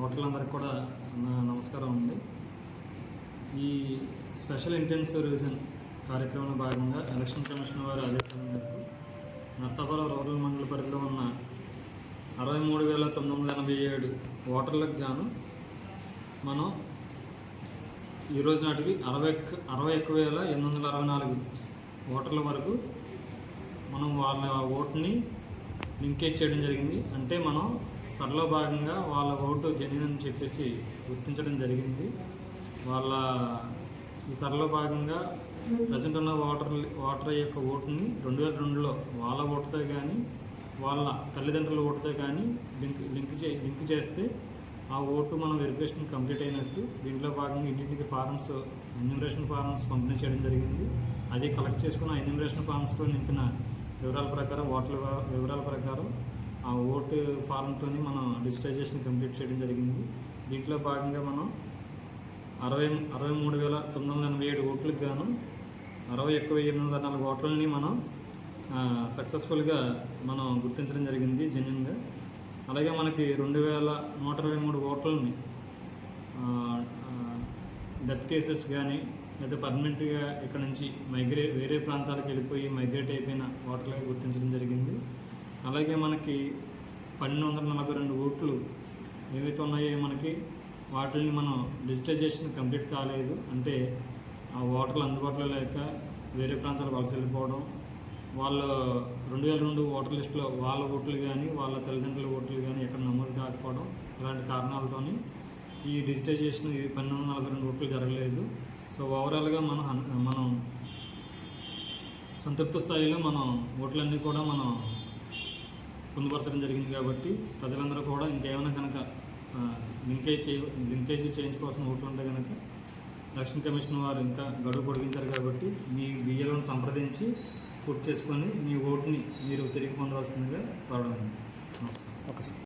ఓటర్లందరికీ కూడా నా నమస్కారం అండి. ఈ స్పెషల్ ఇంటెన్సివ్ రివిజన్ కార్యక్రమంలో భాగంగా ఎలక్షన్ కమిషన్ వారి ఆదేశాల మేరకు నర్సాపురం రూరల్ మండల పరిధిలో ఉన్న 63,987 ఓటర్లకు గాను మనం ఈరోజు నాటికి 61,864 ఓటర్ల వరకు మనం వాళ్ళ ఓటుని లింకేజ్ చేయడం జరిగింది. అంటే మనం సర్లో భాగంగా వాళ్ళ ఓటు జెన్యూన్ అని చెప్పేసి గుర్తించడం జరిగింది. వాళ్ళ ఈ సర్లో భాగంగా ప్రజెంట్ ఉన్న ఓటర్ యొక్క ఓటుని 2002లో వాళ్ళ ఓటుతో కానీ వాళ్ళ తల్లిదండ్రుల ఓటుతో కానీ లింక్ చేస్తే ఆ ఓటు మనం వెరిఫికేషన్ కంప్లీట్ అయినట్టు. దీంట్లో భాగంగా ఇంటింటికి ఫారమ్స్, ఎన్యూమరేషన్ ఫారమ్స్ పంపిణీ చేయడం జరిగింది. అది కలెక్ట్ చేసుకున్న ఎన్యూమరేషన్ ఫారమ్స్లో నింపిన వివరాల ప్రకారం, ఓట్ల వివరాల ప్రకారం ఆ ఓటు ఫారంతో మనం డిజిటైజేషన్ కంప్లీట్ చేయడం జరిగింది. దీంట్లో భాగంగా మనం 63,987 ఓట్లకు గాను 61,804 ఓట్లని మనం సక్సెస్ఫుల్గా మనం గుర్తించడం జరిగింది జెన్యూన్గా. అలాగే మనకి 2,123 ఓట్లని డెత్ కేసెస్ కానీ లేదా పర్మనెంట్గా ఇక్కడ నుంచి వేరే ప్రాంతాలకు వెళ్ళిపోయి మైగ్రేట్ అయిపోయిన ఓటర్లుగా గుర్తించడం జరిగింది. అలాగే మనకి 1,242 ఓట్లు ఏవైతే ఉన్నాయో మనకి వాటిని మనం డిజిటైజేషన్ కంప్లీట్ కాలేదు. అంటే ఆ ఓటర్లు అందుబాటులో లేక వేరే ప్రాంతాలకు వలస వెళ్ళిపోవడం, వాళ్ళు 2002 ఓటర్ లిస్టులో వాళ్ళ ఓట్లు కానీ వాళ్ళ తల్లిదండ్రుల ఓట్లు కానీ ఎక్కడ నమోదు కాకపోవడం, ఇలాంటి కారణాలతోని ఈ డిజిటైజేషన్ 1,242 ఓట్లు జరగలేదు. సో ఓవరాల్గా మనం సంతృప్త స్థాయిలో మనం ఓట్లన్నీ కూడా మనం పొందుపరచడం జరిగింది. కాబట్టి ప్రజలందరూ కూడా ఇంకేమైనా కనుక లింకేజ్ చేయించుకోవాల్సిన ఓట్లు ఉంటే కనుక ఎలక్షన్ కమిషన్ వారు ఇంకా గడువు పొడిగించారు. కాబట్టి మీ బిఎల్ఓని సంప్రదించి పూర్తి చేసుకొని మీ ఓటుని మీరు తిరిగి పొందవలసిందిగా కోరడం. నమస్కారం. Okay sir.